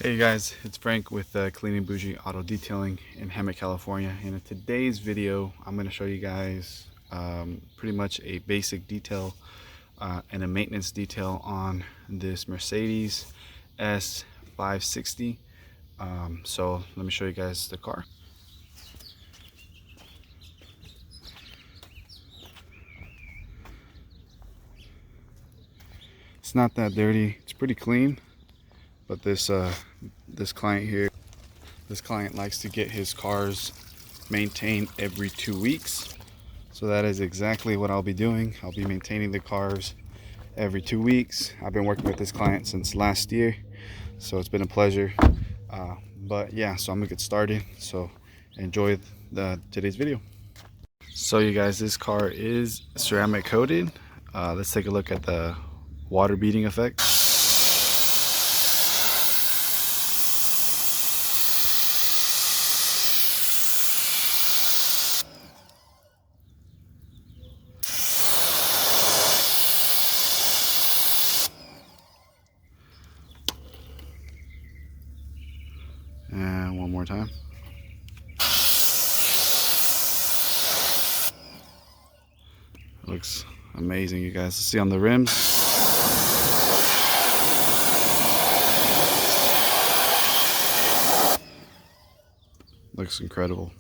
Hey guys, it's Frank with Clean and Bougie Auto Detailing in Hemet, California. And in today's video, I'm going to show you guys pretty much a basic detail and a maintenance detail on this Mercedes S560. So let me show you guys the car. It's not that dirty, it's pretty clean, but this client likes to get his cars maintained every 2 weeks. So that is exactly what I'll be doing. I'll be maintaining the cars every 2 weeks. I've been working with this client since last year, so it's been a pleasure. But yeah, so I'm gonna get started. So enjoy today's video. So you guys, this car is ceramic coated. Let's take a look at the water beading effect. And one more time. Looks amazing, you guys. See on the rims. Looks incredible.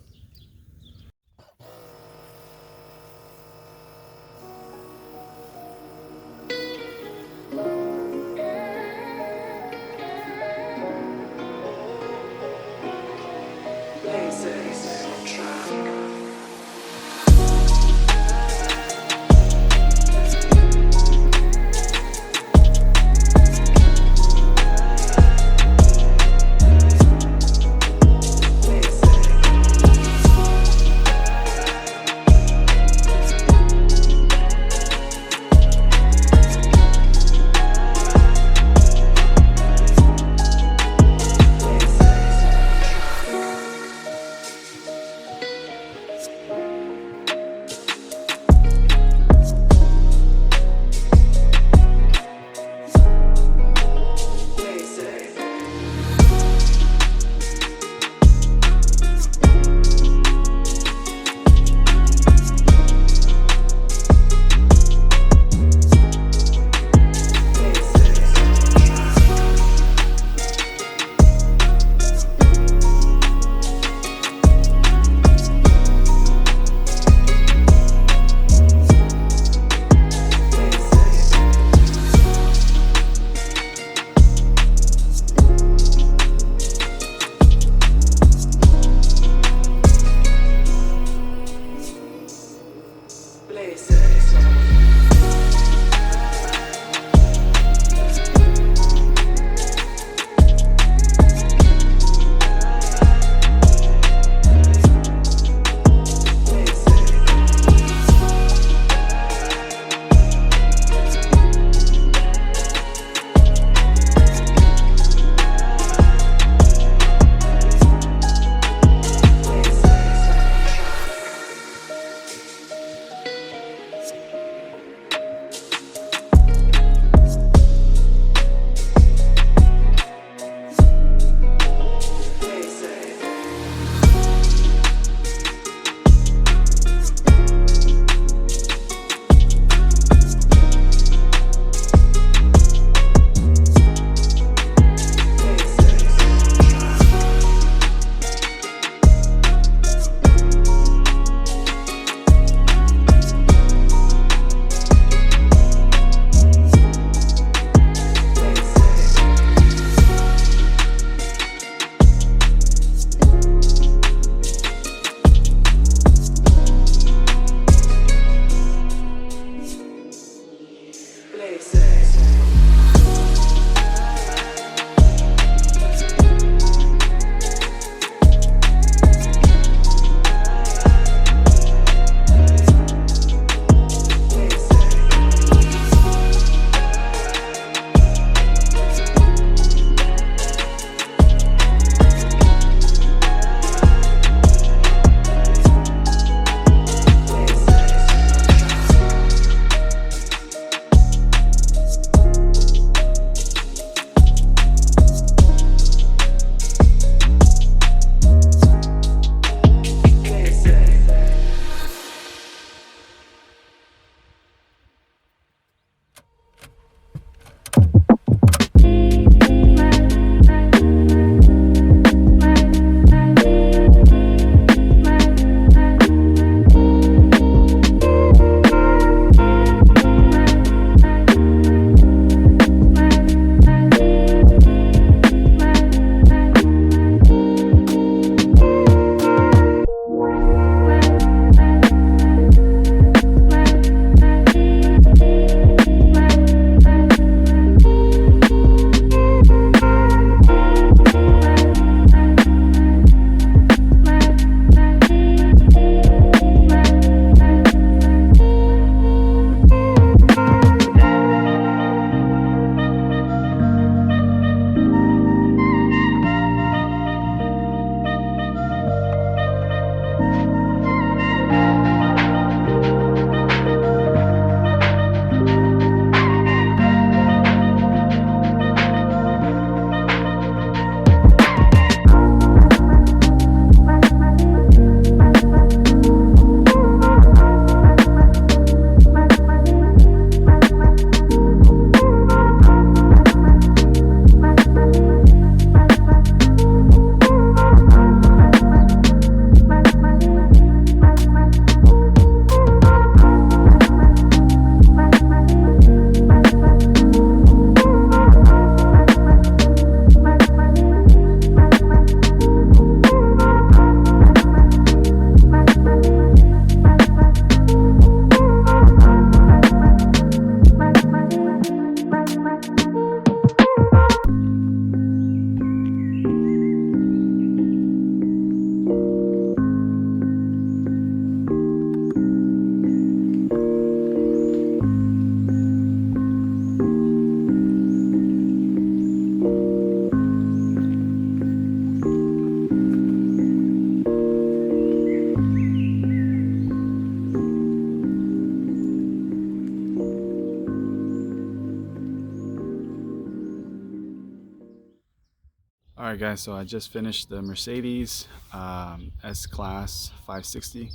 All right, guys, so I just finished the Mercedes S-Class 560.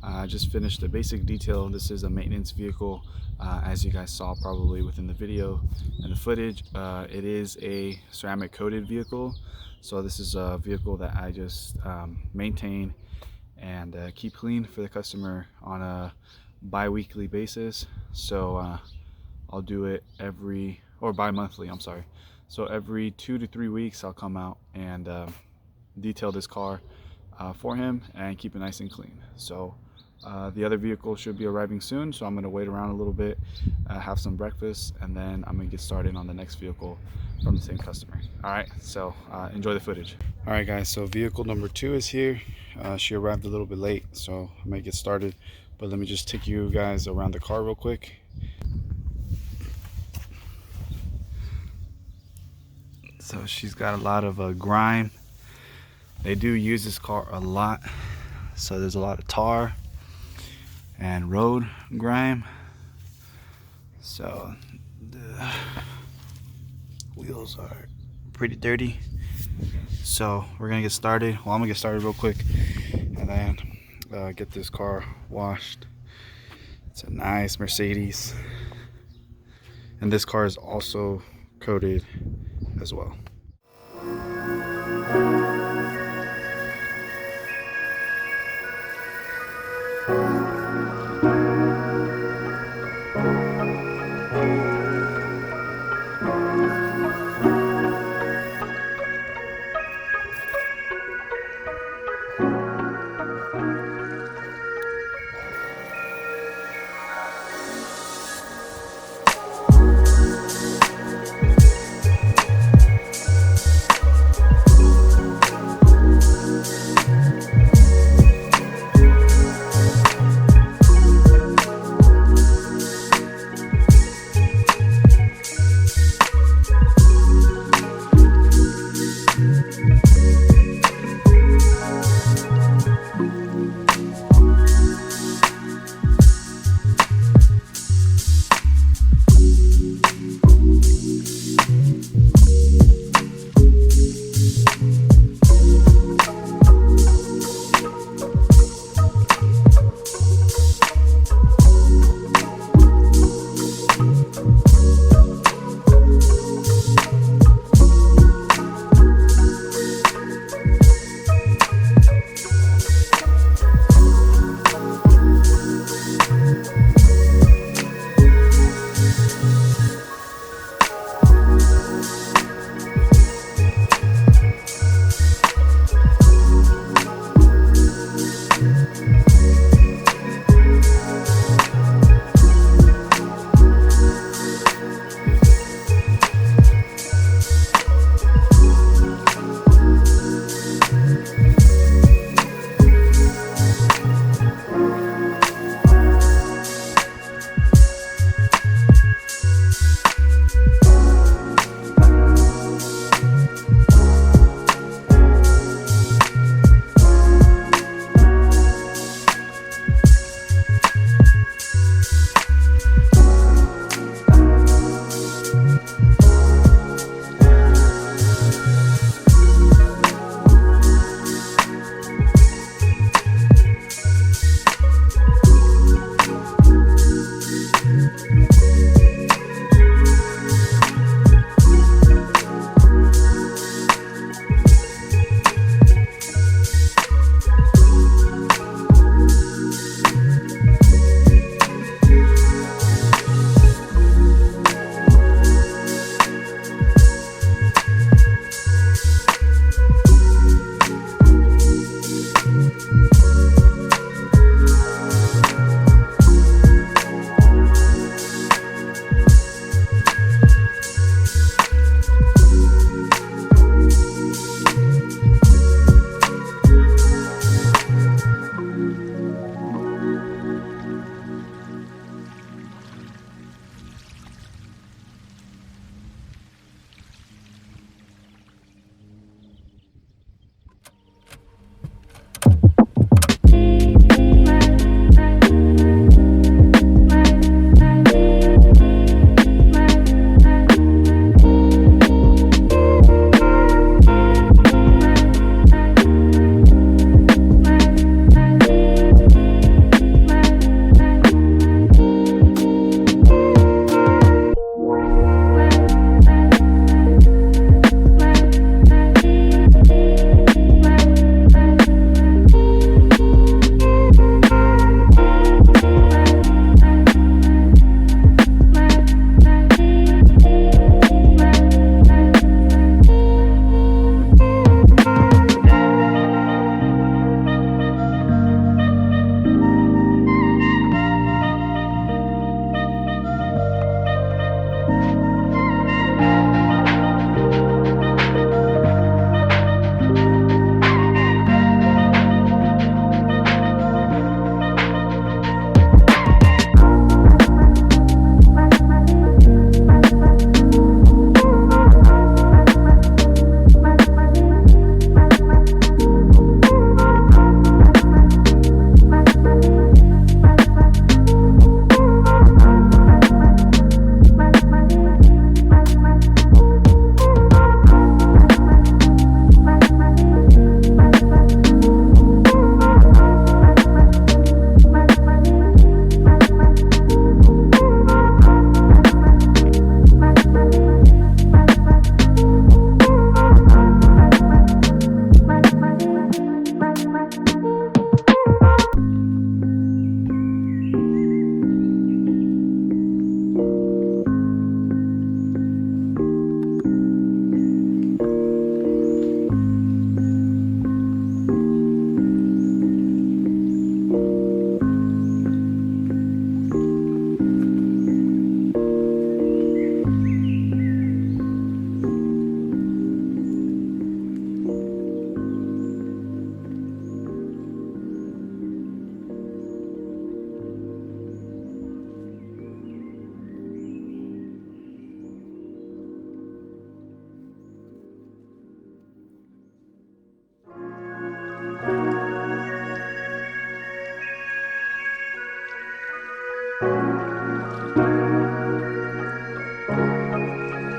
I just finished the basic detail. This is a maintenance vehicle, as you guys saw probably within the video and the footage. It is a ceramic coated vehicle, so this is a vehicle that I just maintain and keep clean for the customer on a bi-weekly basis. So I'll do it bi-monthly, I'm sorry. So every 2 to 3 weeks I'll come out and detail this car for him and keep it nice and clean. So the other vehicle should be arriving soon, so I'm going to wait around a little bit, have some breakfast, and then I'm going to get started on the next vehicle from the same customer. Alright, so enjoy the footage. Alright guys, so vehicle number 2 is here. She arrived a little bit late, so I may get started, but let me just take you guys around the car real quick. So she's got a lot of grime. They do use this car a lot, so there's a lot of tar and road grime. So the wheels are pretty dirty. So we're gonna get started. Well, I'm gonna get started real quick and then get this car washed. It's a nice Mercedes, and this car is also coated as well.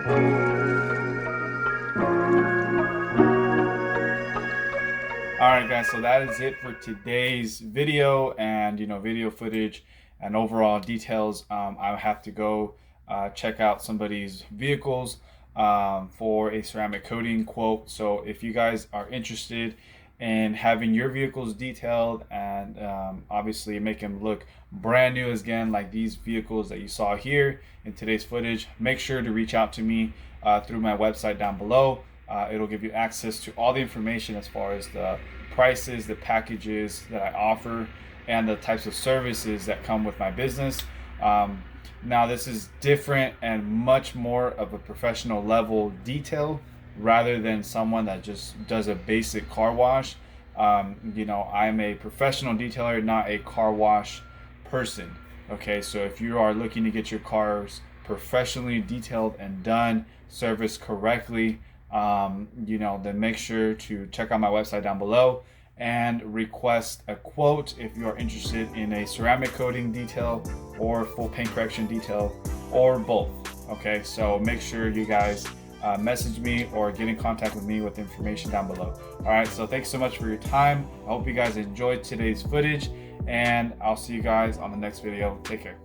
Alright guys, so that is it for today's video and video footage and overall details. I have to go check out somebody's vehicles for a ceramic coating quote. So if you guys are interested in having your vehicles detailed and obviously make them look brand new again, like these vehicles that you saw here in today's footage, make sure to reach out to me through my website down below. It'll give you access to all the information as far as the prices, the packages that I offer, and the types of services that come with my business. Now this is different and much more of a professional level detail rather than someone that just does a basic car wash. I'm a professional detailer, not a car wash person. Okay, so if you are looking to get your cars professionally detailed and done, serviced correctly, then make sure to check out my website down below and request a quote if you are interested in a ceramic coating detail or full paint correction detail or both. Okay, so make sure you guys message me or get in contact with me with information down below. All right, so thanks so much for your time. I hope you guys enjoyed today's footage, and I'll see you guys on the next video. Take care.